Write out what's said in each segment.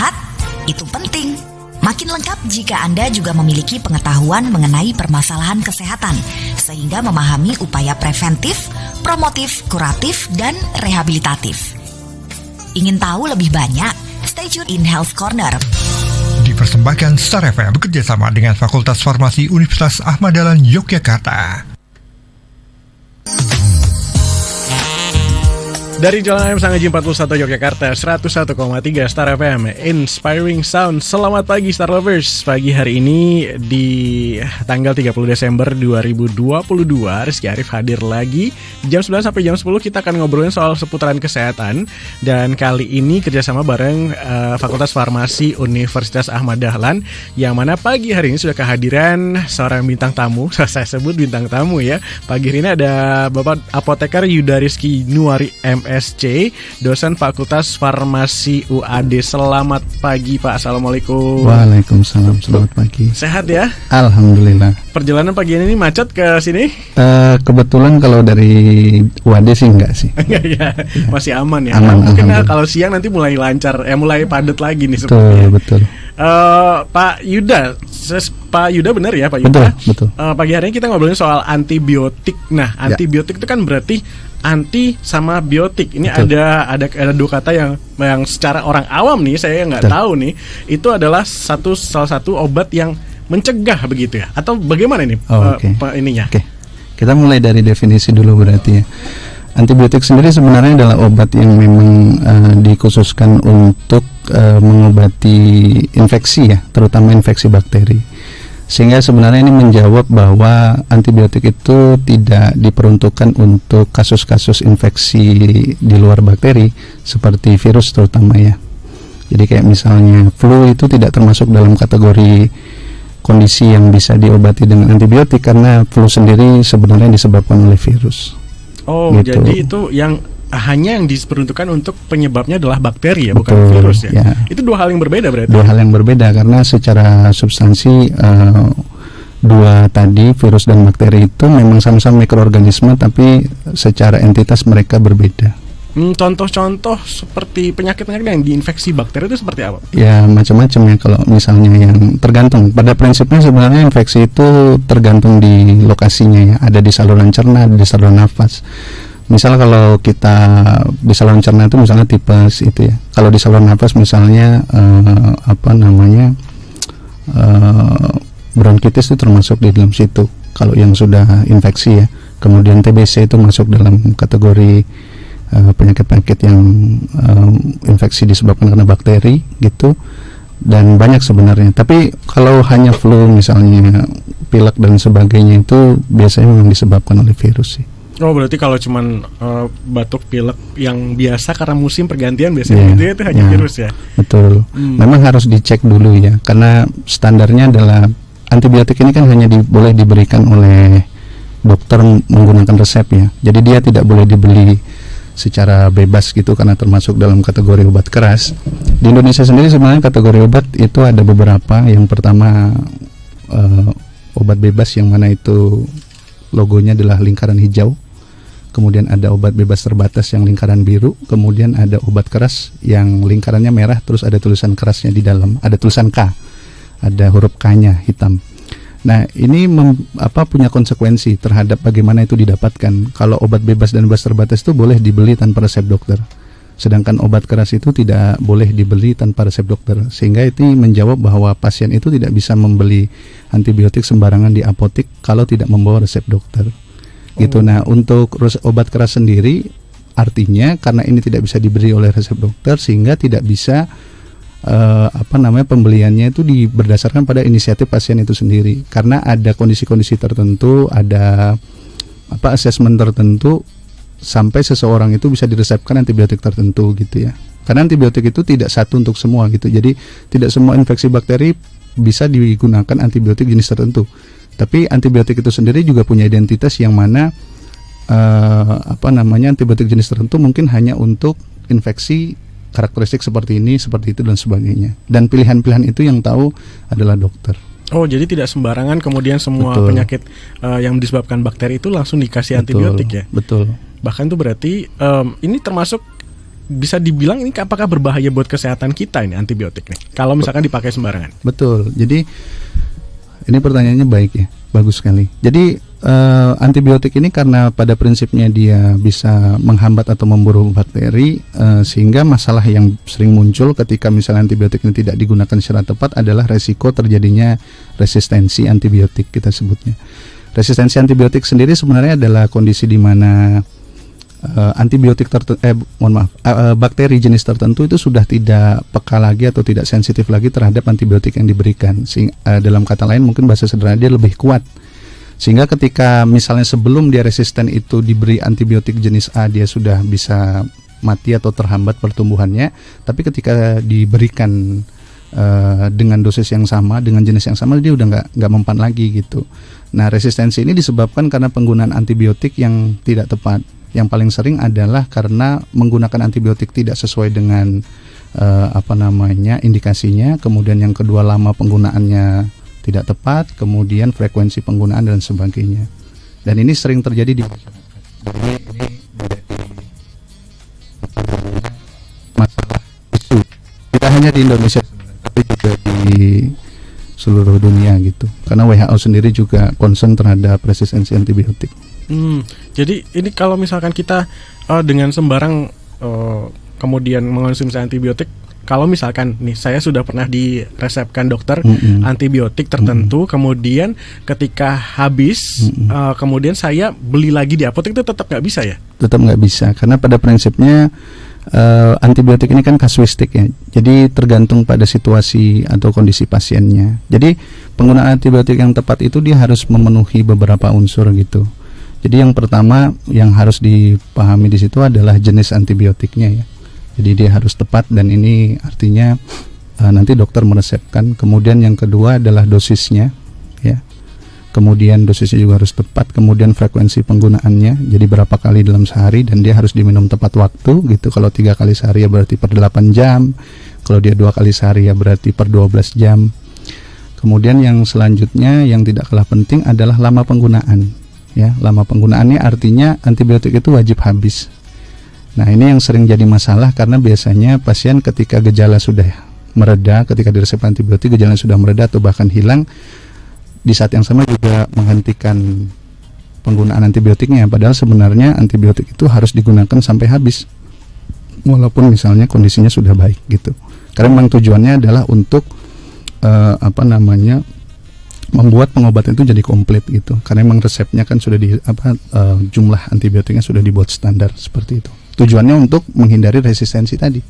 sehat? Itu penting. Makin lengkap jika Anda juga memiliki pengetahuan mengenai permasalahan kesehatan, sehingga memahami upaya preventif, promotif, kuratif, dan rehabilitatif. Ingin tahu lebih banyak? Stay tune in Health Corner. Dipersembahkan Star FM bekerjasama dengan Fakultas Farmasi Universitas Ahmad Dahlan Yogyakarta. Dari Jalan AM Sanggaji 41 Yogyakarta, 101,3 Star FM, Inspiring Sound. Selamat pagi Star Lovers. Pagi hari ini di tanggal 30 Desember 2022, Rizky Arif hadir lagi. Jam 9 sampai jam 10 kita akan ngobrolin soal seputaran kesehatan. Dan kali ini kerjasama bareng Fakultas Farmasi Universitas Ahmad Dahlan, yang mana pagi hari ini sudah kehadiran seorang bintang tamu. Saya sebut bintang tamu ya. Pagi hari ini ada Bapak Apoteker Yuda Rizky Nuari MSc, dosen Fakultas Farmasi UAD. Selamat pagi Pak, Assalamualaikum. Waalaikumsalam, selamat pagi. Sehat ya? Alhamdulillah. Perjalanan pagi ini macet ke sini? Kebetulan kalau dari UAD sih enggak sih. Enggak ya, masih aman ya. Aman, mungkin kalau siang nanti mulai lancar, mulai padat lagi nih sepertinya. Betul. Pak Yuda, Pak Yuda benar ya Pak Yuda? Betul. Pagi hari ini kita ngobrolin soal antibiotik. Nah, antibiotik itu kan berarti anti sama biotik. Ini ada dua kata yang secara orang awam nih, saya nggak tahu nih, itu adalah salah satu obat yang mencegah begitu ya? Atau bagaimana ini ininya? Oke. Kita mulai dari definisi dulu berarti ya. Antibiotik sendiri sebenarnya adalah obat yang memang dikhususkan untuk mengobati infeksi ya, terutama infeksi bakteri. Sehingga sebenarnya ini menjawab bahwa antibiotik itu tidak diperuntukkan untuk kasus-kasus infeksi di luar bakteri seperti virus terutama ya. Jadi kayak misalnya flu itu tidak termasuk dalam kategori kondisi yang bisa diobati dengan antibiotik, karena flu sendiri sebenarnya disebabkan oleh virus. Oh, gitu. Jadi itu hanya yang diperuntukkan untuk penyebabnya adalah bakteri ya, bukan virus ya? Itu dua hal yang berbeda berarti? Dua hal yang berbeda, karena secara substansi dua tadi, virus dan bakteri itu memang sama-sama mikroorganisme, tapi secara entitas mereka berbeda. Contoh-contoh seperti penyakit-penyakit yang diinfeksi bakteri itu seperti apa? Ya macam-macam ya, kalau misalnya yang tergantung. Pada prinsipnya sebenarnya infeksi itu tergantung di lokasinya ya, ada di saluran cerna, ada di saluran nafas. Misal kalau kita di saluran cerna itu misalnya tipes itu ya. Kalau di saluran nafas misalnya bronkitis itu termasuk di dalam situ. Kalau yang sudah infeksi ya. Kemudian TBC itu masuk dalam kategori penyakit-penyakit yang infeksi disebabkan karena bakteri gitu. Dan banyak sebenarnya. Tapi kalau hanya flu misalnya, pilek dan sebagainya, itu biasanya memang disebabkan oleh virus sih. Oh, berarti kalau cuman batuk pilek yang biasa karena musim pergantian biasanya itu hanya virus ya? Betul. Memang harus dicek dulu ya, karena standarnya adalah antibiotik ini kan hanya boleh diberikan oleh dokter menggunakan resep ya. Jadi dia tidak boleh dibeli secara bebas gitu, karena termasuk dalam kategori obat keras. Di Indonesia sendiri sebenarnya kategori obat itu ada beberapa. Yang pertama obat bebas, yang mana itu logonya adalah lingkaran hijau. Kemudian ada obat bebas terbatas yang lingkaran biru. Kemudian ada obat keras yang lingkarannya merah, terus ada tulisan kerasnya di dalam, ada tulisan K, ada huruf K-nya hitam. Nah, ini punya konsekuensi terhadap bagaimana itu didapatkan. Kalau obat bebas dan bebas terbatas itu boleh dibeli tanpa resep dokter, sedangkan obat keras itu tidak boleh dibeli tanpa resep dokter. Sehingga itu menjawab bahwa pasien itu tidak bisa membeli antibiotik sembarangan di apotek kalau tidak membawa resep dokter. Gitu. Nah, untuk obat keras sendiri artinya karena ini tidak bisa diberi oleh resep dokter, sehingga tidak bisa pembeliannya itu berdasarkan pada inisiatif pasien itu sendiri, karena ada kondisi-kondisi tertentu, ada asesmen tertentu sampai seseorang itu bisa diresepkan antibiotik tertentu gitu ya. Karena antibiotik itu tidak satu untuk semua gitu. Jadi tidak semua infeksi bakteri bisa digunakan antibiotik jenis tertentu. Tapi antibiotik itu sendiri juga punya identitas yang mana antibiotik jenis tertentu mungkin hanya untuk infeksi karakteristik seperti ini, seperti itu dan sebagainya. Dan pilihan-pilihan itu yang tahu adalah dokter. Oh, jadi tidak sembarangan kemudian semua penyakit yang disebabkan bakteri itu langsung dikasih antibiotik ya? Betul. Bahkan itu berarti ini termasuk bisa dibilang ini apakah berbahaya buat kesehatan kita ini antibiotik nih kalau misalkan dipakai sembarangan? Betul. Jadi ini pertanyaannya baik ya, bagus sekali. Jadi antibiotik ini karena pada prinsipnya dia bisa menghambat atau memburu bakteri, sehingga masalah yang sering muncul ketika misalnya antibiotik ini tidak digunakan secara tepat adalah resiko terjadinya resistensi antibiotik, kita sebutnya. Resistensi antibiotik sendiri sebenarnya adalah kondisi di mana bakteri jenis tertentu itu sudah tidak peka lagi atau tidak sensitif lagi terhadap antibiotik yang diberikan. Dalam kata lain mungkin bahasa sederhana dia lebih kuat. Sehingga ketika misalnya sebelum dia resisten itu diberi antibiotik jenis A, dia sudah bisa mati atau terhambat pertumbuhannya. Tapi ketika diberikan dengan dosis yang sama, dengan jenis yang sama, dia udah nggak mempan lagi gitu. Nah, resistensi ini disebabkan karena penggunaan antibiotik yang tidak tepat. Yang paling sering adalah karena menggunakan antibiotik tidak sesuai dengan indikasinya. Kemudian yang kedua, lama penggunaannya tidak tepat, kemudian frekuensi penggunaan dan sebagainya. Dan ini sering terjadi di masyarakat. Ini menjadi masalah isu. Tidak hanya di Indonesia sebenarnya, tapi juga di seluruh dunia gitu. Karena WHO sendiri juga concern terhadap resistensi antibiotik. Jadi ini kalau misalkan kita dengan sembarang kemudian mengonsumsi antibiotik, kalau misalkan nih saya sudah pernah diresepkan dokter antibiotik tertentu, kemudian ketika habis, kemudian saya beli lagi di apotek, itu tetap nggak bisa ya? Tetap nggak bisa, karena pada prinsipnya antibiotik ini kan kasuistik ya, jadi tergantung pada situasi atau kondisi pasiennya. Jadi penggunaan antibiotik yang tepat itu dia harus memenuhi beberapa unsur gitu. Jadi yang pertama yang harus dipahami di situ adalah jenis antibiotiknya ya. Jadi dia harus tepat, dan ini artinya nanti dokter meresepkan. Kemudian yang kedua adalah dosisnya ya. Kemudian dosisnya juga harus tepat, kemudian frekuensi penggunaannya. Jadi berapa kali dalam sehari, dan dia harus diminum tepat waktu gitu. Kalau 3 kali sehari ya berarti per 8 jam. Kalau dia 2 kali sehari ya berarti per 12 jam. Kemudian yang selanjutnya yang tidak kalah penting adalah lama penggunaan. Ya, lama penggunaannya artinya antibiotik itu wajib habis. Nah, ini yang sering jadi masalah karena biasanya pasien ketika gejala sudah mereda, ketika diresep antibiotik gejala sudah mereda atau bahkan hilang, di saat yang sama juga menghentikan penggunaan antibiotiknya. Padahal sebenarnya antibiotik itu harus digunakan sampai habis, walaupun misalnya kondisinya sudah baik gitu. Karena memang tujuannya adalah untuk membuat pengobatan itu jadi komplit gitu. Karena memang resepnya kan sudah jumlah antibiotiknya sudah dibuat standar seperti itu. Tujuannya untuk menghindari resistensi tadi.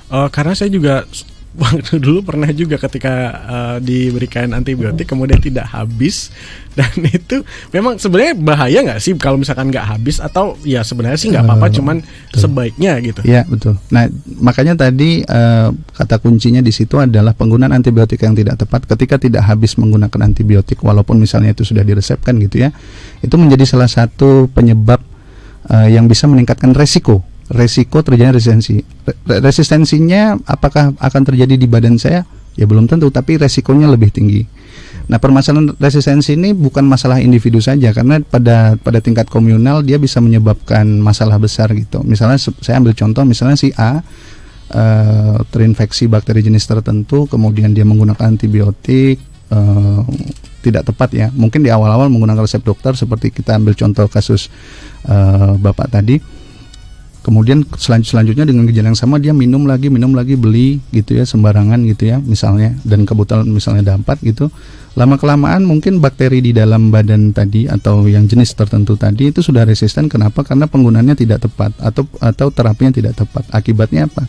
Karena saya juga waktu dulu pernah juga ketika diberikan antibiotik kemudian tidak habis, dan itu memang sebenarnya bahaya nggak sih kalau misalkan nggak habis, atau ya sebenarnya sih nggak apa-apa, cuman betul. Sebaiknya gitu. Iya betul. Nah makanya tadi kata kuncinya di situ adalah penggunaan antibiotik yang tidak tepat. Ketika tidak habis menggunakan antibiotik, walaupun misalnya itu sudah diresepkan gitu ya, itu menjadi salah satu penyebab yang bisa meningkatkan resiko terjadinya resistensi. Resistensinya apakah akan terjadi di badan saya? Ya belum tentu, tapi resikonya lebih tinggi. Nah, permasalahan resistensi ini bukan masalah individu saja, karena pada tingkat komunal dia bisa menyebabkan masalah besar gitu. Misalnya saya ambil contoh, misalnya si A terinfeksi bakteri jenis tertentu, kemudian dia menggunakan antibiotik tidak tepat ya. Mungkin di awal-awal menggunakan resep dokter, seperti kita ambil contoh kasus Bapak tadi. Kemudian selanjutnya dengan gejala yang sama dia minum lagi beli gitu ya, sembarangan gitu ya misalnya, dan kebetulan misalnya dapat gitu. Lama-kelamaan mungkin bakteri di dalam badan tadi atau yang jenis tertentu tadi itu sudah resisten. Kenapa? Karena penggunaannya tidak tepat atau terapinya tidak tepat. Akibatnya apa?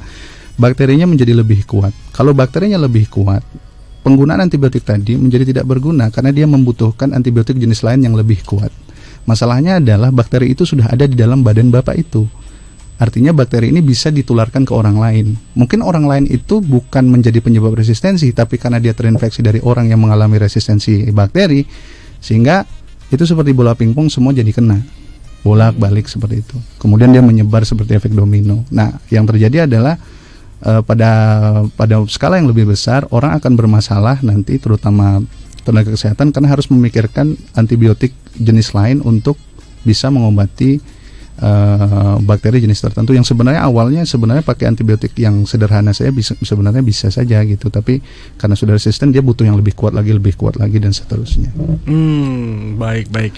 Bakterinya menjadi lebih kuat. Kalau bakterinya lebih kuat, penggunaan antibiotik tadi menjadi tidak berguna karena dia membutuhkan antibiotik jenis lain yang lebih kuat. Masalahnya adalah bakteri itu sudah ada di dalam badan Bapak itu. Artinya bakteri ini bisa ditularkan ke orang lain. Mungkin orang lain itu bukan menjadi penyebab resistensi, tapi karena dia terinfeksi dari orang yang mengalami resistensi bakteri, sehingga itu seperti bola pingpong, semua jadi kena. Bolak-balik seperti itu. Kemudian dia menyebar seperti efek domino. Nah, yang terjadi adalah pada skala yang lebih besar, orang akan bermasalah nanti, terutama tenaga kesehatan, karena harus memikirkan antibiotik jenis lain untuk bisa mengobati bakteri jenis tertentu yang sebenarnya awalnya pakai antibiotik yang sederhana saya sebenarnya bisa saja gitu, tapi karena sudah resisten dia butuh yang lebih kuat lagi dan seterusnya. Baik.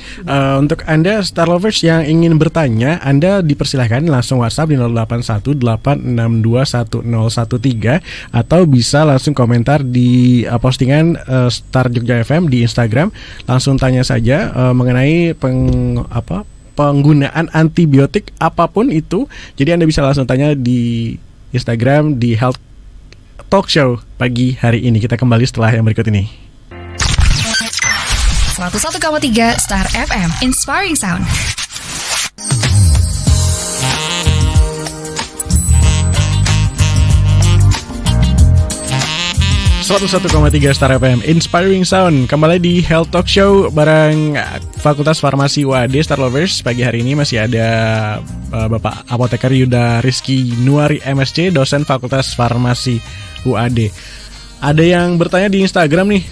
Untuk Anda Star Lovers yang ingin bertanya, Anda dipersilahkan langsung WhatsApp di 0818621013 atau bisa langsung komentar di postingan Star Jogja FM di Instagram. Langsung tanya saja mengenai penggunaan antibiotik apapun itu. Jadi Anda bisa langsung tanya di Instagram di Health Talk Show pagi hari ini. Kita kembali setelah yang berikut ini. 101,3 Star FM, Inspiring Sound. 101,3 Star FM, Inspiring Sound. Kembali di Health Talk Show bareng Fakultas Farmasi UAD. Star Lovers, pagi hari ini masih ada Bapak Apoteker Yuda Rizky Nuari MSc, dosen Fakultas Farmasi UAD. Ada yang bertanya di Instagram nih,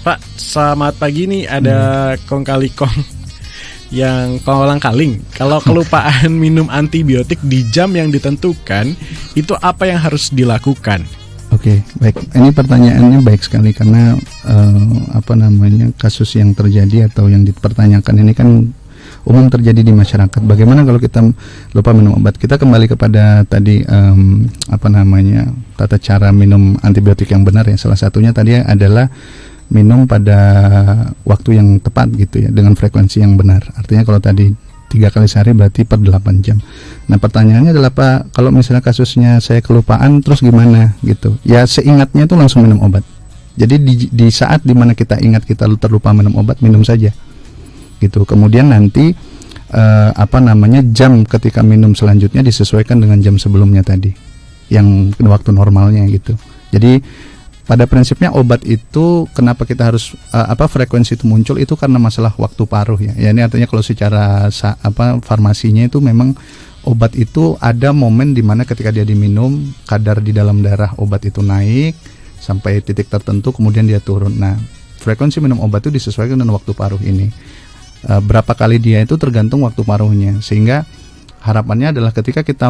Pak, selamat pagi nih, ada kong kali kong yang kolang-kaling. Kalau kelupaan minum antibiotik di jam yang ditentukan, itu apa yang harus dilakukan? Oke, baik. Ini pertanyaannya baik sekali karena kasus yang terjadi atau yang dipertanyakan ini kan umum terjadi di masyarakat. Bagaimana kalau kita lupa minum obat? Kita kembali kepada tadi tata cara minum antibiotik yang benar ya. Salah satunya tadi adalah minum pada waktu yang tepat gitu ya, dengan frekuensi yang benar. Artinya kalau tadi 3 kali sehari berarti per 8 jam. Nah pertanyaannya adalah Pak, kalau misalnya kasusnya saya kelupaan terus gimana gitu? Ya seingatnya itu langsung minum obat. Jadi di saat dimana kita ingat kita terlupa minum obat, minum saja gitu. Kemudian nanti jam ketika minum selanjutnya disesuaikan dengan jam sebelumnya tadi, yang waktu normalnya gitu. Jadi pada prinsipnya obat itu kenapa kita harus frekuensi itu muncul itu karena masalah waktu paruh ya. Ya ini artinya kalau secara farmasinya itu memang obat itu ada momen di mana ketika dia diminum kadar di dalam darah obat itu naik sampai titik tertentu kemudian dia turun. Nah, frekuensi minum obat itu disesuaikan dengan waktu paruh ini. Berapa kali dia itu tergantung waktu paruhnya. Sehingga harapannya adalah ketika kita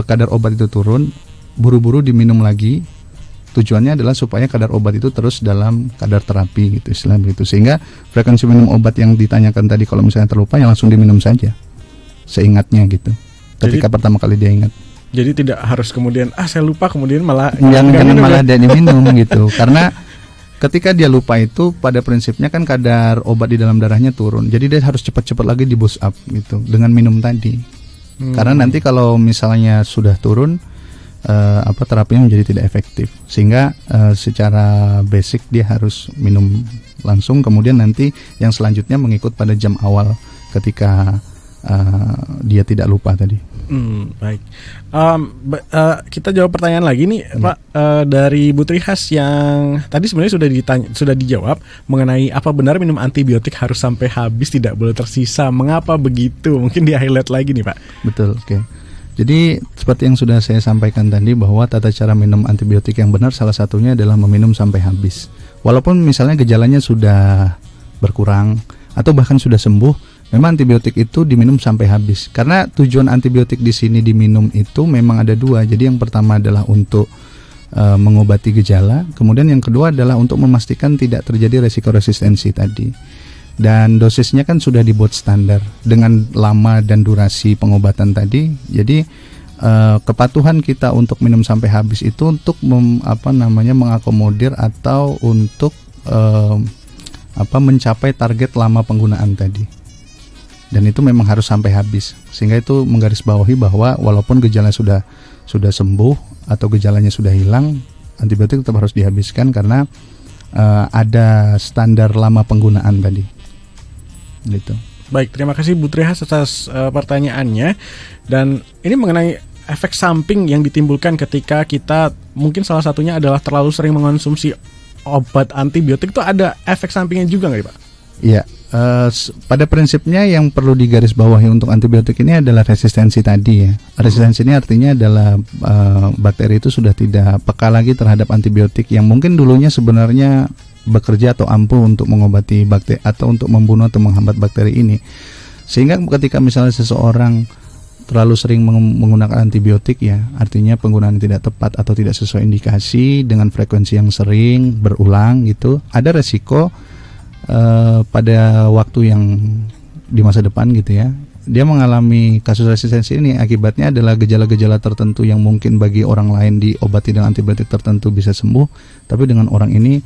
kadar obat itu turun, buru-buru diminum lagi. Tujuannya adalah supaya kadar obat itu terus dalam kadar terapi gitu, istilah begitu. Sehingga frekuensi minum obat yang ditanyakan tadi kalau misalnya terlupa ya langsung diminum saja seingatnya gitu. Ketika pertama kali dia ingat. Jadi tidak harus kemudian saya lupa kemudian malah jangan malah diminum gitu. Karena ketika dia lupa itu pada prinsipnya kan kadar obat di dalam darahnya turun. Jadi dia harus cepat-cepat lagi di boost up gitu dengan minum tadi. Karena nanti kalau misalnya sudah turun terapinya menjadi tidak efektif, sehingga secara basic dia harus minum langsung, kemudian nanti yang selanjutnya mengikut pada jam awal ketika dia tidak lupa tadi. Baik. Kita jawab pertanyaan lagi nih, Pak, dari Bu Trihas yang tadi sebenarnya sudah dijawab mengenai apa benar minum antibiotik harus sampai habis, tidak boleh tersisa. Mengapa begitu? Mungkin di highlight lagi nih, Pak. Betul, oke. Jadi seperti yang sudah saya sampaikan tadi bahwa tata cara minum antibiotik yang benar salah satunya adalah meminum sampai habis. Walaupun misalnya gejalanya sudah berkurang atau bahkan sudah sembuh, memang antibiotik itu diminum sampai habis. Karena tujuan antibiotik di sini diminum itu memang ada dua. Jadi yang pertama adalah untuk mengobati gejala, kemudian yang kedua adalah untuk memastikan tidak terjadi resiko resistensi tadi. Dan dosisnya kan sudah dibuat standar dengan lama dan durasi pengobatan tadi. Jadi kepatuhan kita untuk minum sampai habis itu untuk mengakomodir atau untuk mencapai target lama penggunaan tadi. Dan itu memang harus sampai habis. Sehingga itu menggarisbawahi bahwa walaupun gejala sudah sembuh atau gejalanya sudah hilang, antibiotik tetap harus dihabiskan karena ada standar lama penggunaan tadi. Gitu. Baik, terima kasih Bu Trihas atas pertanyaannya. Dan ini mengenai efek samping yang ditimbulkan ketika kita mungkin salah satunya adalah terlalu sering mengonsumsi obat antibiotik, itu ada efek sampingnya juga nggak Pak? Iya, pada prinsipnya yang perlu digarisbawahi untuk antibiotik ini adalah resistensi tadi ya. Resistensi ini artinya adalah bakteri itu sudah tidak peka lagi terhadap antibiotik yang mungkin dulunya sebenarnya bekerja atau ampuh untuk mengobati bakteri atau untuk membunuh atau menghambat bakteri ini. Sehingga ketika misalnya seseorang terlalu sering menggunakan antibiotik ya, artinya penggunaan tidak tepat atau tidak sesuai indikasi dengan frekuensi yang sering berulang gitu, ada resiko pada waktu yang di masa depan gitu ya, dia mengalami kasus resistensi ini. Akibatnya adalah gejala-gejala tertentu yang mungkin bagi orang lain diobati dengan antibiotik tertentu bisa sembuh, tapi dengan orang ini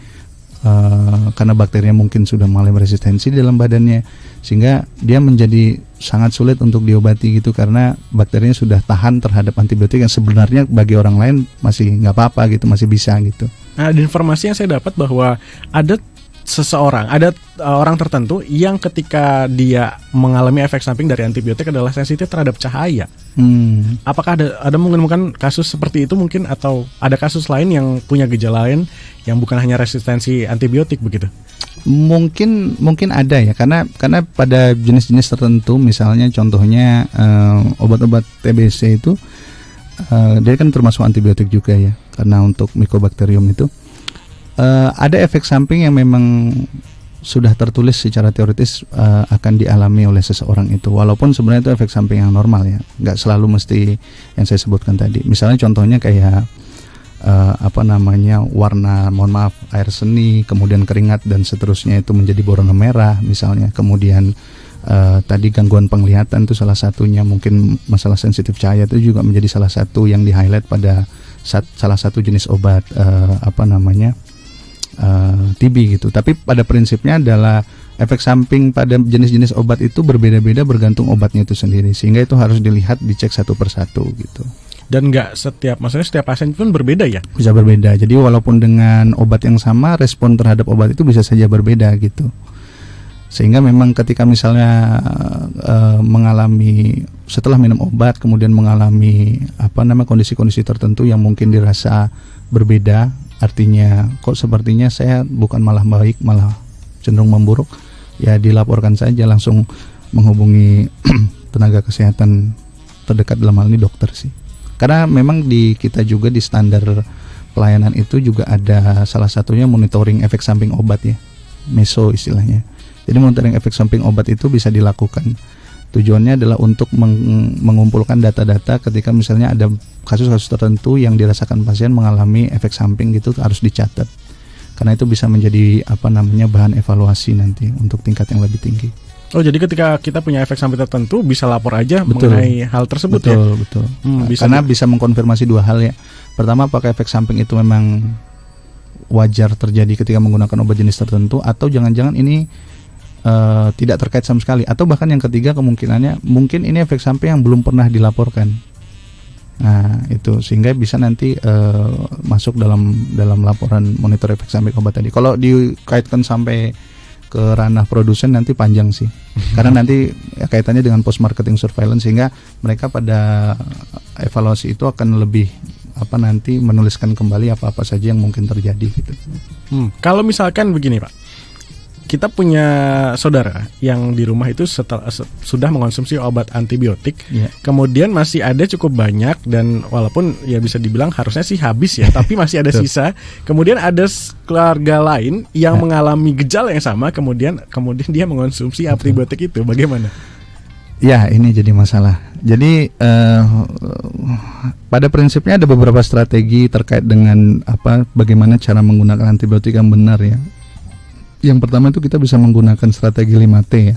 karena bakterinya mungkin sudah mulai resistensi di dalam badannya, sehingga dia menjadi sangat sulit untuk diobati gitu, karena bakterinya sudah tahan terhadap antibiotik yang sebenarnya bagi orang lain masih nggak apa-apa gitu, masih bisa gitu. Nah, ada informasi yang saya dapat bahwa ada orang tertentu yang ketika dia mengalami efek samping dari antibiotik adalah sensitif terhadap cahaya. Apakah ada mungkin kasus seperti itu mungkin, atau ada kasus lain yang punya gejala lain yang bukan hanya resistensi antibiotik begitu? Mungkin ada ya, karena pada jenis-jenis tertentu, misalnya contohnya obat-obat TBC itu dia kan termasuk antibiotik juga ya, karena untuk Mycobacterium itu ada efek samping yang memang sudah tertulis secara teoritis akan dialami oleh seseorang itu, walaupun sebenarnya itu efek samping yang normal ya, nggak selalu mesti yang saya sebutkan tadi. Misalnya contohnya kayak warna, air seni, kemudian keringat dan seterusnya itu menjadi berwarna merah misalnya, kemudian tadi gangguan penglihatan itu salah satunya, mungkin masalah sensitif cahaya itu juga menjadi salah satu yang di highlight pada salah satu jenis obat TB gitu. Tapi pada prinsipnya adalah efek samping pada jenis-jenis obat itu berbeda-beda bergantung obatnya itu sendiri, sehingga itu harus dilihat, dicek satu persatu gitu. Dan maksudnya setiap pasien pun berbeda ya? Bisa berbeda. Jadi walaupun dengan obat yang sama, respon terhadap obat itu bisa saja berbeda gitu. Sehingga memang ketika misalnya mengalami, setelah minum obat kemudian mengalami kondisi-kondisi tertentu yang mungkin dirasa berbeda, artinya kok sepertinya saya bukan malah baik, malah cenderung memburuk, ya dilaporkan saja, langsung menghubungi tenaga kesehatan terdekat, dalam hal ini dokter sih. Karena memang di kita juga di standar pelayanan itu juga ada salah satunya monitoring efek samping obat ya, MESO istilahnya. Jadi monitoring efek samping obat itu bisa dilakukan. Tujuannya adalah untuk mengumpulkan data-data ketika misalnya ada kasus-kasus tertentu yang dirasakan pasien mengalami efek samping gitu, harus dicatat. Karena itu bisa menjadi bahan evaluasi nanti untuk tingkat yang lebih tinggi. Oh, jadi ketika kita punya efek samping tertentu bisa lapor aja mengenai hal tersebut. Betul. Karena bisa mengkonfirmasi dua hal ya. Pertama, apakah efek samping itu memang wajar terjadi ketika menggunakan obat jenis tertentu, atau jangan-jangan ini tidak terkait sama sekali, atau bahkan yang ketiga kemungkinannya mungkin ini efek samping yang belum pernah dilaporkan. Nah itu sehingga bisa nanti masuk dalam laporan monitor efek samping obat tadi. Kalau dikaitkan sampai ke ranah produsen nanti panjang sih, karena nanti kaitannya dengan post marketing surveillance, sehingga mereka pada evaluasi itu akan lebih nanti menuliskan kembali apa saja yang mungkin terjadi gitu. Kalau misalkan begini Pak, kita punya saudara yang di rumah itu sudah mengonsumsi obat antibiotik, kemudian masih ada cukup banyak, dan walaupun ya bisa dibilang harusnya sih habis ya, tapi masih ada sisa. Kemudian ada keluarga lain yang mengalami gejala yang sama, kemudian dia mengonsumsi antibiotik itu, bagaimana? Ya, ini jadi masalah. Jadi pada prinsipnya ada beberapa strategi terkait dengan bagaimana cara menggunakan antibiotik yang benar ya. Yang pertama itu kita bisa menggunakan strategi 5T ya.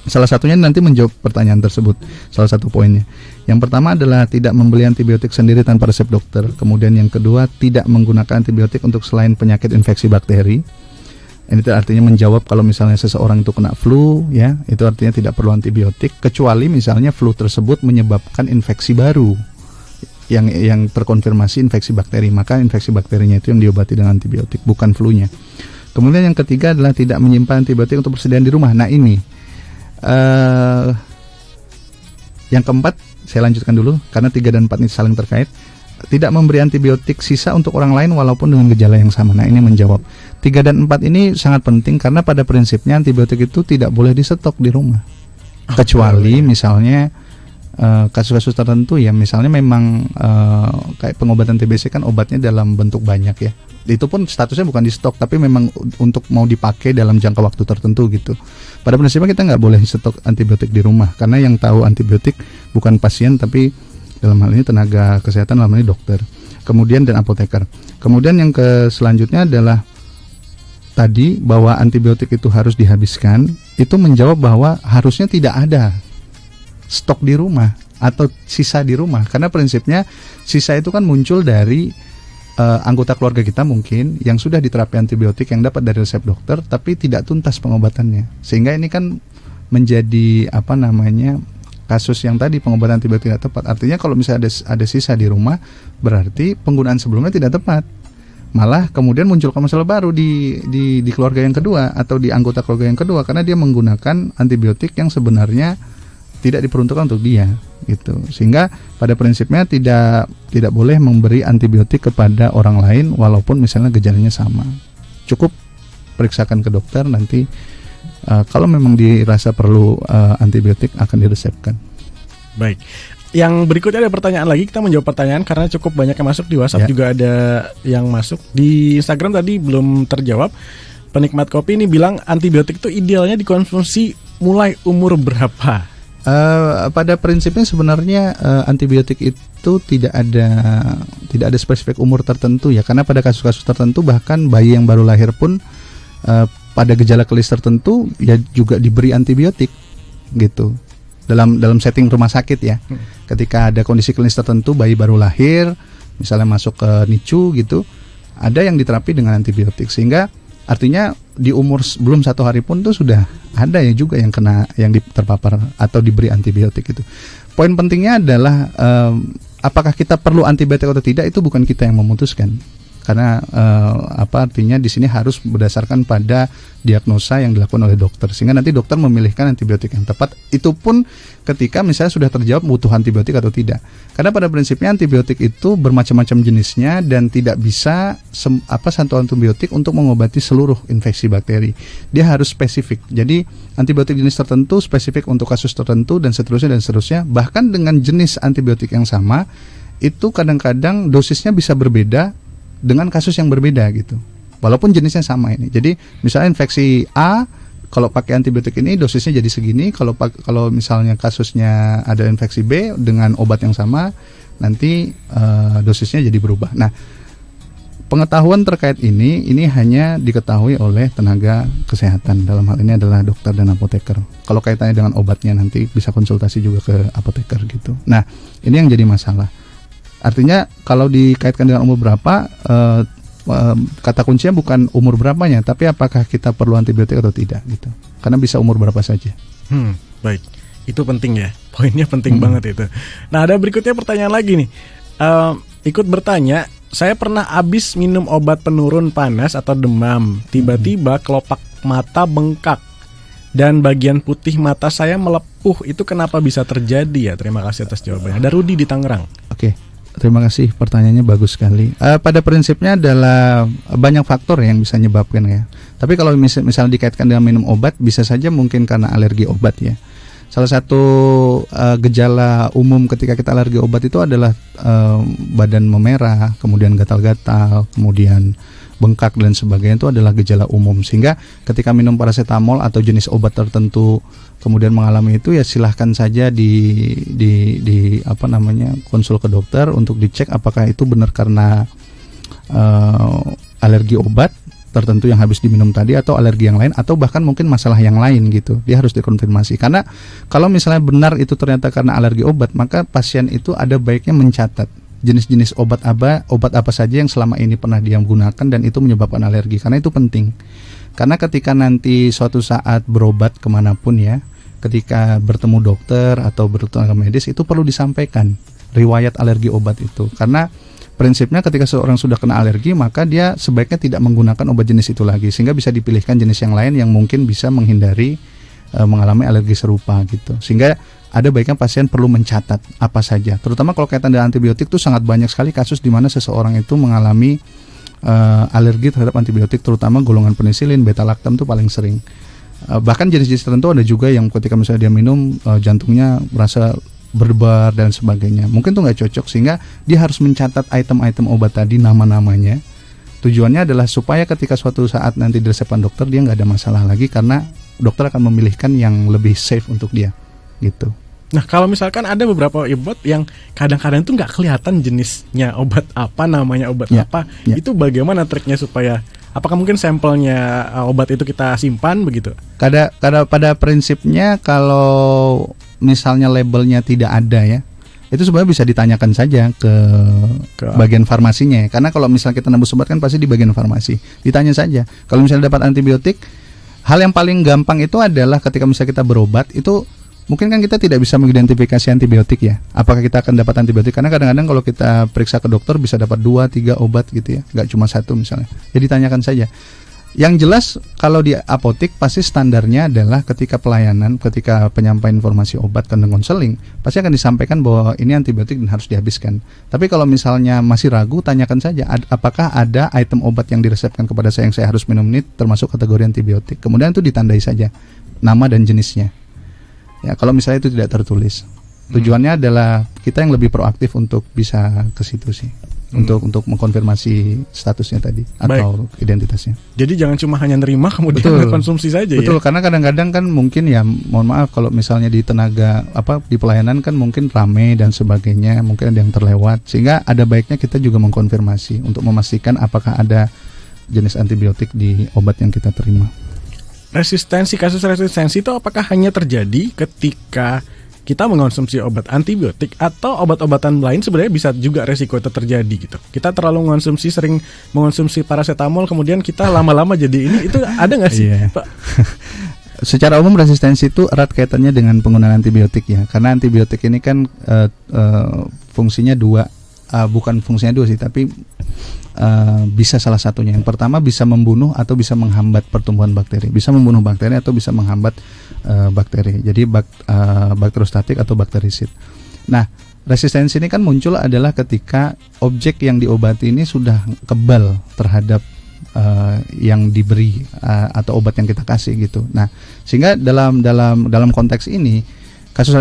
Salah satunya nanti menjawab pertanyaan tersebut, salah satu poinnya. Yang pertama adalah tidak membeli antibiotik sendiri tanpa resep dokter. Kemudian yang kedua, tidak menggunakan antibiotik untuk selain penyakit infeksi bakteri. Ini artinya menjawab kalau misalnya seseorang itu kena flu ya, itu artinya tidak perlu antibiotik, kecuali misalnya flu tersebut menyebabkan infeksi baru yang terkonfirmasi infeksi bakteri, maka infeksi bakterinya itu yang diobati dengan antibiotik, bukan flu-nya. Kemudian yang ketiga adalah tidak menyimpan antibiotik untuk persediaan di rumah. Nah ini yang keempat saya lanjutkan dulu, karena 3 dan 4 ini saling terkait. Tidak memberi antibiotik sisa untuk orang lain walaupun dengan gejala yang sama. Nah ini menjawab 3 dan 4 ini sangat penting, karena pada prinsipnya antibiotik itu tidak boleh disetok di rumah, kecuali misalnya kasus-kasus tertentu ya, misalnya memang kayak pengobatan TBC kan obatnya dalam bentuk banyak ya, Itu pun statusnya bukan di stok, tapi memang untuk mau dipakai dalam jangka waktu tertentu gitu. Pada prinsipnya kita nggak boleh stok antibiotik di rumah, karena yang tahu antibiotik bukan pasien, tapi dalam hal ini tenaga kesehatan, dalam hal ini dokter, kemudian dan apoteker. Kemudian yang selanjutnya adalah tadi bahwa antibiotik itu harus dihabiskan, itu menjawab bahwa harusnya tidak ada stok di rumah atau sisa di rumah, karena prinsipnya sisa itu kan muncul dari anggota keluarga kita mungkin yang sudah diterapi antibiotik yang dapat dari resep dokter tapi tidak tuntas pengobatannya, sehingga ini kan menjadi kasus yang tadi pengobatan antibiotik tidak tepat. Artinya kalau misalnya ada sisa di rumah, berarti penggunaan sebelumnya tidak tepat, malah kemudian muncul masalah baru di keluarga yang kedua atau di anggota keluarga yang kedua, karena dia menggunakan antibiotik yang sebenarnya tidak diperuntukkan untuk dia gitu. Sehingga pada prinsipnya tidak boleh memberi antibiotik kepada orang lain walaupun misalnya gejalanya sama. Cukup periksakan ke dokter, nanti kalau memang dirasa perlu antibiotik akan diresepkan. Baik. Yang berikutnya ada pertanyaan lagi, kita menjawab pertanyaan karena cukup banyak yang masuk di WhatsApp, juga ada yang masuk di Instagram tadi belum terjawab. Penikmat kopi ini bilang antibiotik itu idealnya dikonsumsi mulai umur berapa? Pada prinsipnya sebenarnya antibiotik itu tidak ada spesifik umur tertentu ya, karena pada kasus-kasus tertentu bahkan bayi yang baru lahir pun pada gejala klinis tertentu ya juga diberi antibiotik gitu dalam setting rumah sakit ya. Ketika ada kondisi klinis tertentu, bayi baru lahir misalnya masuk ke NICU gitu, ada yang diterapi dengan antibiotik, sehingga artinya di umur belum 1 hari pun tuh sudah ada ya juga yang terpapar atau diberi antibiotik itu. Poin pentingnya adalah apakah kita perlu antibiotik atau tidak, itu bukan kita yang memutuskan. Karena artinya di sini harus berdasarkan pada diagnosa yang dilakukan oleh dokter, sehingga nanti dokter memilihkan antibiotik yang tepat. Itu pun ketika misalnya sudah terjawab butuh antibiotik atau tidak. Karena pada prinsipnya antibiotik itu bermacam-macam jenisnya dan tidak bisa satu antibiotik untuk mengobati seluruh infeksi bakteri. Dia harus spesifik. Jadi antibiotik jenis tertentu spesifik untuk kasus tertentu dan seterusnya. Bahkan dengan jenis antibiotik yang sama, itu kadang-kadang dosisnya bisa berbeda dengan kasus yang berbeda gitu, walaupun jenisnya sama ini. Jadi misalnya infeksi A, kalau pakai antibiotik ini dosisnya jadi segini. Kalau misalnya kasusnya ada infeksi B dengan obat yang sama, nanti dosisnya jadi berubah. Nah, pengetahuan terkait ini hanya diketahui oleh tenaga kesehatan, dalam hal ini adalah dokter dan apoteker. Kalau kaitannya dengan obatnya nanti bisa konsultasi juga ke apoteker gitu. Nah, ini yang jadi masalah. Artinya kalau dikaitkan dengan umur berapa, kata kuncinya bukan umur berapanya, tapi apakah kita perlu antibiotik atau tidak gitu. Karena bisa umur berapa saja. Baik, itu penting ya. Poinnya penting banget itu. Nah, ada berikutnya pertanyaan lagi nih. Ikut bertanya, saya pernah habis minum obat penurun panas atau demam, tiba-tiba kelopak mata bengkak dan bagian putih mata saya melepuh. Itu kenapa bisa terjadi ya? Terima kasih atas jawabannya. Ada Rudi di Tangerang. Oke. Terima kasih, pertanyaannya bagus sekali. Pada prinsipnya adalah banyak faktor yang bisa menyebabkan ya. Tapi kalau misalnya dikaitkan dengan minum obat, bisa saja mungkin karena alergi obat ya. Salah satu gejala umum ketika kita alergi obat itu adalah badan memerah, kemudian gatal-gatal, kemudian bengkak dan sebagainya, itu adalah gejala umum. Sehingga ketika minum paracetamol atau jenis obat tertentu kemudian mengalami itu, ya silahkan saja konsul ke dokter untuk dicek apakah itu benar karena alergi obat tertentu yang habis diminum tadi, atau alergi yang lain, atau bahkan mungkin masalah yang lain gitu. Dia harus dikonfirmasi. Karena kalau misalnya benar itu ternyata karena alergi obat, maka pasien itu ada baiknya mencatat jenis-jenis obat apa saja yang selama ini pernah dia gunakan dan itu menyebabkan alergi, karena itu penting. Karena ketika nanti suatu saat berobat kemanapun ya, ketika bertemu dokter atau bertenaga medis, itu perlu disampaikan riwayat alergi obat itu. Karena prinsipnya ketika seorang sudah kena alergi, maka dia sebaiknya tidak menggunakan obat jenis itu lagi, sehingga bisa dipilihkan jenis yang lain yang mungkin bisa menghindari mengalami alergi serupa gitu. Sehingga ada baiknya pasien perlu mencatat apa saja. Terutama kalau kaitan dengan antibiotik, itu sangat banyak sekali kasus di mana seseorang itu mengalami alergi terhadap antibiotik, terutama golongan penisilin, beta-laktam itu paling sering. Bahkan jenis-jenis tertentu ada juga yang ketika misalnya dia minum jantungnya merasa berdebar dan sebagainya. Mungkin itu nggak cocok, sehingga dia harus mencatat item-item obat tadi, nama-namanya, Tujuannya adalah supaya ketika suatu saat nanti diresepkan dokter, dia nggak ada masalah lagi karena dokter akan memilihkan yang lebih safe untuk dia, gitu. Nah, kalau misalkan ada beberapa obat yang kadang-kadang tuh nggak kelihatan jenisnya obat apa, namanya obat apa, itu bagaimana triknya supaya, apakah mungkin sampelnya obat itu kita simpan begitu? Pada prinsipnya kalau misalnya labelnya tidak ada ya, itu sebenarnya bisa ditanyakan saja ke bagian farmasinya ya. Karena kalau misalnya kita nembus obat kan pasti di bagian farmasi, ditanya saja. Kalau misalnya dapat antibiotik, hal yang paling gampang itu adalah ketika misalnya kita berobat itu mungkin kan kita tidak bisa mengidentifikasi antibiotik ya. Apakah kita akan dapat antibiotik? Karena kadang-kadang kalau kita periksa ke dokter bisa dapat 2-3 obat gitu ya, nggak cuma satu misalnya. Jadi tanyakan saja. Yang jelas kalau di apotek pasti standarnya adalah ketika pelayanan, ketika penyampaian informasi obat dan konseling, pasti akan disampaikan bahwa ini antibiotik dan harus dihabiskan. Tapi kalau misalnya masih ragu, tanyakan saja apakah ada item obat yang diresepkan kepada saya yang saya harus minum ini termasuk kategori antibiotik. Kemudian itu ditandai saja nama dan jenisnya. Ya, kalau misalnya itu tidak tertulis, tujuannya adalah kita yang lebih proaktif untuk bisa ke situ sih, untuk mengkonfirmasi statusnya tadi atau identitasnya. Jadi jangan cuma hanya nerima kemudian konsumsi saja. Betul, karena kadang-kadang kan mungkin ya, mohon maaf kalau misalnya di tenaga di pelayanan kan mungkin rame dan sebagainya, mungkin ada yang terlewat, sehingga ada baiknya kita juga mengkonfirmasi untuk memastikan apakah ada jenis antibiotik di obat yang kita terima. Kasus resistensi itu apakah hanya terjadi ketika kita mengonsumsi obat antibiotik atau obat-obatan lain sebenarnya bisa juga resiko itu terjadi gitu. Kita terlalu sering mengonsumsi paracetamol kemudian kita lama-lama jadi ini, itu ada nggak sih, Pak? Secara umum resistensi itu erat kaitannya dengan penggunaan antibiotik ya, karena antibiotik ini kan fungsinya dua, bukan fungsinya dua sih, tapi bisa salah satunya. Yang pertama bisa membunuh atau bisa menghambat pertumbuhan bakteri, bisa membunuh bakteri atau bisa menghambat bakteri. Jadi bakteriostatik atau bakterisid. Nah, resistensi ini kan muncul adalah ketika objek yang diobati ini sudah kebal terhadap yang diberi atau obat yang kita kasih gitu. Nah, sehingga dalam konteks ini kasus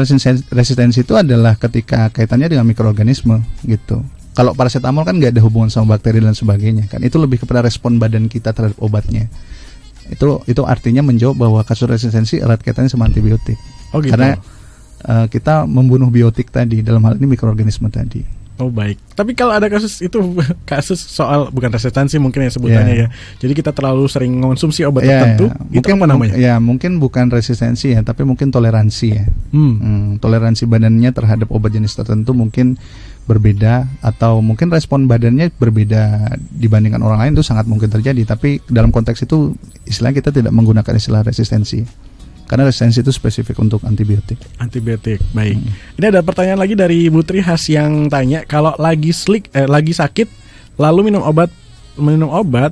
resistensi itu adalah ketika kaitannya dengan mikroorganisme gitu. Kalau paracetamol kan nggak ada hubungan sama bakteri dan sebagainya kan, itu lebih kepada respon badan kita terhadap obatnya. Itu artinya menjawab bahwa kasus resistensi erat kaitannya sama antibiotik. Oh gitu. Karena kita membunuh biotik tadi, dalam hal ini mikroorganisme tadi. Oh baik. Tapi kalau ada kasus soal bukan resistensi mungkin ya sebutannya ya. Jadi kita terlalu sering mengonsumsi obat tertentu, itu mungkin apa namanya? Ya mungkin bukan resistensi ya, tapi mungkin toleransi ya. Toleransi badannya terhadap obat jenis tertentu mungkin berbeda, atau mungkin respon badannya berbeda dibandingkan orang lain, itu sangat mungkin terjadi. Tapi dalam konteks itu istilah kita tidak menggunakan istilah resistensi, karena resistensi itu spesifik untuk antibiotik. Baik. Ini ada pertanyaan lagi dari Bu Trihas yang tanya, kalau lagi sakit lalu minum obat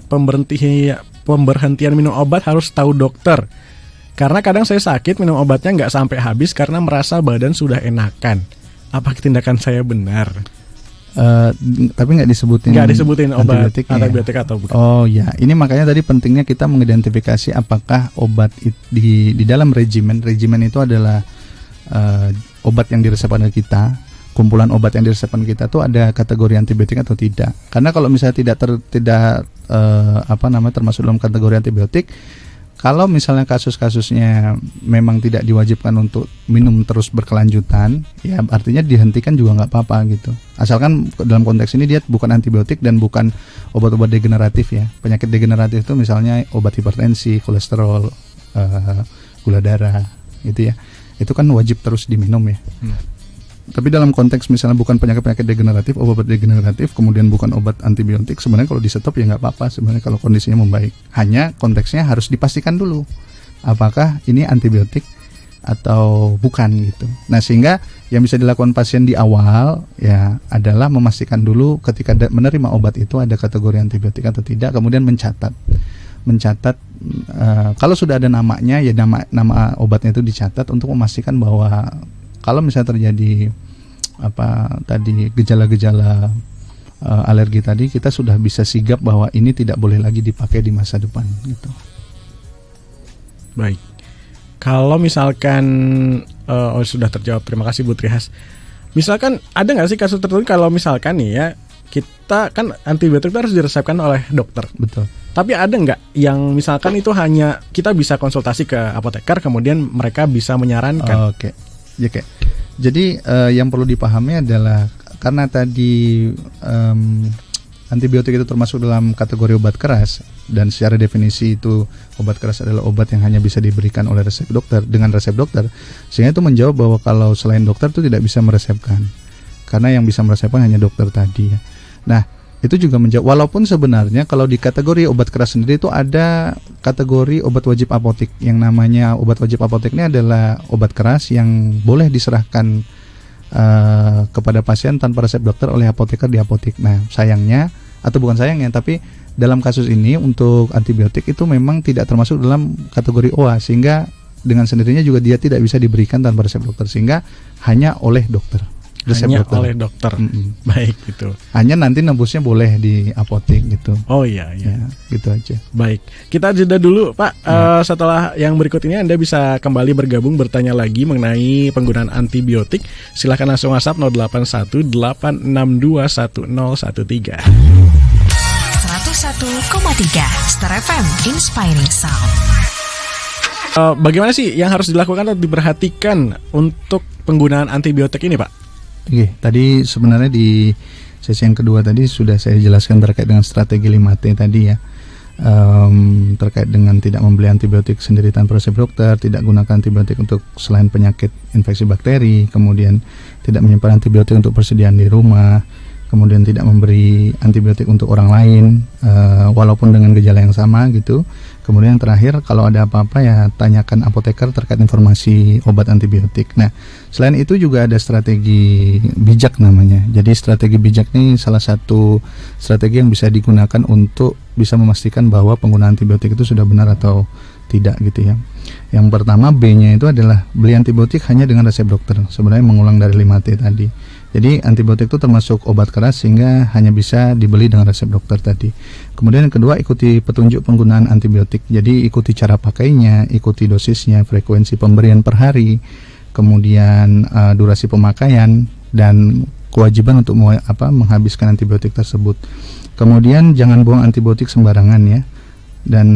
pemberhentian minum obat harus tahu dokter. Karena kadang saya sakit minum obatnya nggak sampai habis karena merasa badan sudah enakan. Apa tindakan saya benar? Tapi nggak disebutin obat antibiotik atau bukan. Oh ya, ini makanya tadi pentingnya kita mengidentifikasi apakah obat di dalam regimen itu adalah obat yang diresepkan ke kita, kumpulan obat yang diresepkan kita tuh ada kategori antibiotik atau tidak. Karena kalau misalnya tidak termasuk dalam kategori antibiotik, kalau misalnya kasus-kasusnya memang tidak diwajibkan untuk minum terus berkelanjutan, ya artinya dihentikan juga nggak apa-apa gitu. Asalkan dalam konteks ini dia bukan antibiotik dan bukan obat-obat degeneratif ya. Penyakit degeneratif itu misalnya obat hipertensi, kolesterol, gula darah, gitu ya. Itu kan wajib terus diminum ya. Tapi dalam konteks misalnya bukan penyakit degeneratif, obat degeneratif, kemudian bukan obat antibiotik, sebenarnya kalau di stop ya nggak apa-apa sebenarnya kalau kondisinya membaik. Hanya konteksnya harus dipastikan dulu apakah ini antibiotik atau bukan gitu. Nah, sehingga yang bisa dilakukan pasien di awal ya adalah memastikan dulu ketika menerima obat itu ada kategori antibiotik atau tidak, kemudian mencatat kalau sudah ada namanya ya nama obatnya itu dicatat untuk memastikan bahwa kalau misalnya terjadi gejala-gejala alergi tadi, kita sudah bisa sigap bahwa ini tidak boleh lagi dipakai di masa depan gitu. Baik. Kalau misalkan sudah terjawab, terima kasih Bu Trihas. Misalkan ada nggak sih kasus tertentu kalau misalkan nih ya kita kan antibiotik itu harus diresepkan oleh dokter. Betul. Tapi ada nggak yang misalkan itu hanya kita bisa konsultasi ke apoteker, kemudian mereka bisa menyarankan? Oke. Jadi yang perlu dipahami adalah karena tadi antibiotik itu termasuk dalam kategori obat keras, dan secara definisi itu obat keras adalah obat yang hanya bisa diberikan oleh resep dokter dengan resep dokter, sehingga itu menjawab bahwa kalau selain dokter itu tidak bisa meresepkan, karena yang bisa meresepkan hanya dokter tadi ya. Nah, itu juga menjawab, walaupun sebenarnya kalau di kategori obat keras sendiri itu ada kategori obat wajib apotek. Yang namanya obat wajib apotek ini adalah obat keras yang boleh diserahkan kepada pasien tanpa resep dokter oleh apoteker di apotek. Nah, sayangnya, atau bukan sayangnya, tapi dalam kasus ini untuk antibiotik itu memang tidak termasuk dalam kategori OA, sehingga dengan sendirinya juga dia tidak bisa diberikan tanpa resep dokter, sehingga hanya oleh dokter. Hanya oleh dokter. Baik, gitu. Hanya nanti nembusnya boleh di apotek gitu. Oh iya. Ya, gitu aja. Baik, kita jeda dulu Pak. Setelah yang berikut ini Anda bisa kembali bergabung bertanya lagi mengenai penggunaan antibiotik. Silahkan langsung WhatsApp 081 862 1013. 101,3 Star FM Inspiring Sound. Bagaimana sih yang harus dilakukan atau diperhatikan untuk penggunaan antibiotik ini, Pak? Oke, tadi sebenarnya di sesi yang kedua tadi sudah saya jelaskan terkait dengan strategi 5T tadi ya, terkait dengan tidak membeli antibiotik sendiri tanpa resep dokter, tidak gunakan antibiotik untuk selain penyakit infeksi bakteri, kemudian tidak menyimpan antibiotik untuk persediaan di rumah, kemudian tidak memberi antibiotik untuk orang lain walaupun dengan gejala yang sama gitu. Kemudian yang terakhir, kalau ada apa-apa ya tanyakan apoteker terkait informasi obat antibiotik. Nah, selain itu juga ada strategi bijak namanya. Jadi strategi bijak ini salah satu strategi yang bisa digunakan untuk bisa memastikan bahwa penggunaan antibiotik itu sudah benar atau tidak gitu ya. Yang pertama, B-nya itu adalah beli antibiotik hanya dengan resep dokter. Sebenarnya mengulang dari 5T tadi. Jadi antibiotik itu termasuk obat keras sehingga hanya bisa dibeli dengan resep dokter tadi. Kemudian yang kedua, ikuti petunjuk penggunaan antibiotik. Jadi ikuti cara pakainya, ikuti dosisnya, frekuensi pemberian per hari, kemudian durasi pemakaian, dan kewajiban untuk menghabiskan antibiotik tersebut. Kemudian jangan buang antibiotik sembarangan ya, dan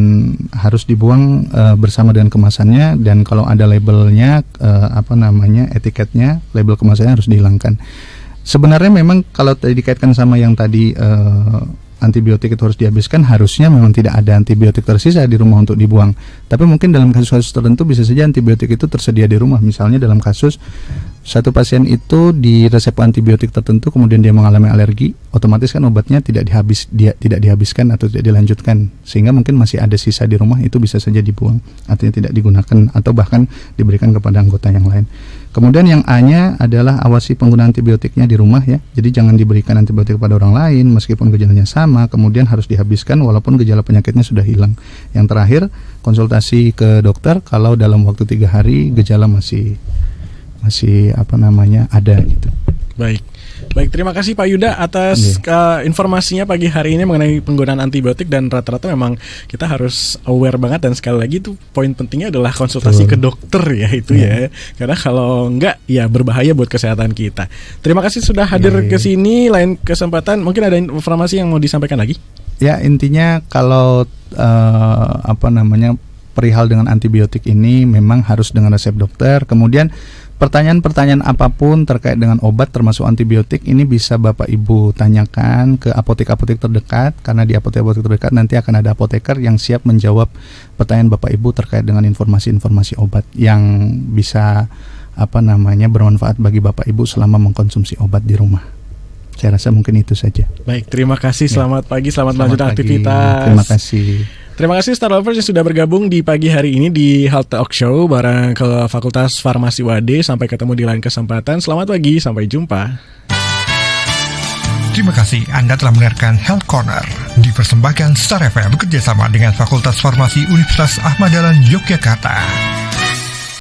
harus dibuang bersama dengan kemasannya, dan kalau ada labelnya etiketnya, label kemasannya harus dihilangkan. Sebenarnya memang kalau dikaitkan sama yang tadi antibiotik itu harus dihabiskan, harusnya memang tidak ada antibiotik tersisa di rumah untuk dibuang. Tapi mungkin dalam kasus-kasus tertentu bisa saja antibiotik itu tersedia di rumah. Misalnya dalam kasus satu pasien itu di resep antibiotik tertentu, kemudian dia mengalami alergi, otomatis kan obatnya tidak dihabiskan atau tidak dilanjutkan, sehingga mungkin masih ada sisa di rumah, itu bisa saja dibuang, artinya tidak digunakan atau bahkan diberikan kepada anggota yang lain. Kemudian yang A-nya adalah awasi penggunaan antibiotiknya di rumah ya. Jadi jangan diberikan antibiotik kepada orang lain meskipun gejalanya sama, kemudian harus dihabiskan walaupun gejala penyakitnya sudah hilang. Yang terakhir, konsultasi ke dokter kalau dalam waktu 3 hari gejala masih ada gitu. Baik, terima kasih Pak Yuda atas informasinya pagi hari ini mengenai penggunaan antibiotik, dan rata-rata memang kita harus aware banget, dan sekali lagi itu poin pentingnya adalah konsultasi ke dokter ya itu ya. Karena kalau enggak ya berbahaya buat kesehatan kita. Terima kasih sudah hadir ke sini. Lain kesempatan mungkin ada informasi yang mau disampaikan lagi? Ya, intinya kalau perihal dengan antibiotik ini memang harus dengan resep dokter. Kemudian pertanyaan-pertanyaan apapun terkait dengan obat termasuk antibiotik ini bisa Bapak Ibu tanyakan ke apotek-apotek terdekat, karena di apotek-apotek terdekat nanti akan ada apoteker yang siap menjawab pertanyaan Bapak Ibu terkait dengan informasi-informasi obat yang bisa bermanfaat bagi Bapak Ibu selama mengkonsumsi obat di rumah. Saya rasa mungkin itu saja. Baik, terima kasih. Selamat pagi, selamat melanjutkan aktivitas. Terima kasih. Terima kasih Star Lovers yang sudah bergabung di pagi hari ini di Health Talk Show bareng ke Fakultas Farmasi UAD. Sampai ketemu di lain kesempatan. Selamat pagi, sampai jumpa. Terima kasih Anda telah mendengarkan Health Corner. Dipersembahkan Star FM bekerjasama dengan Fakultas Farmasi Universitas Ahmad Dahlan Yogyakarta.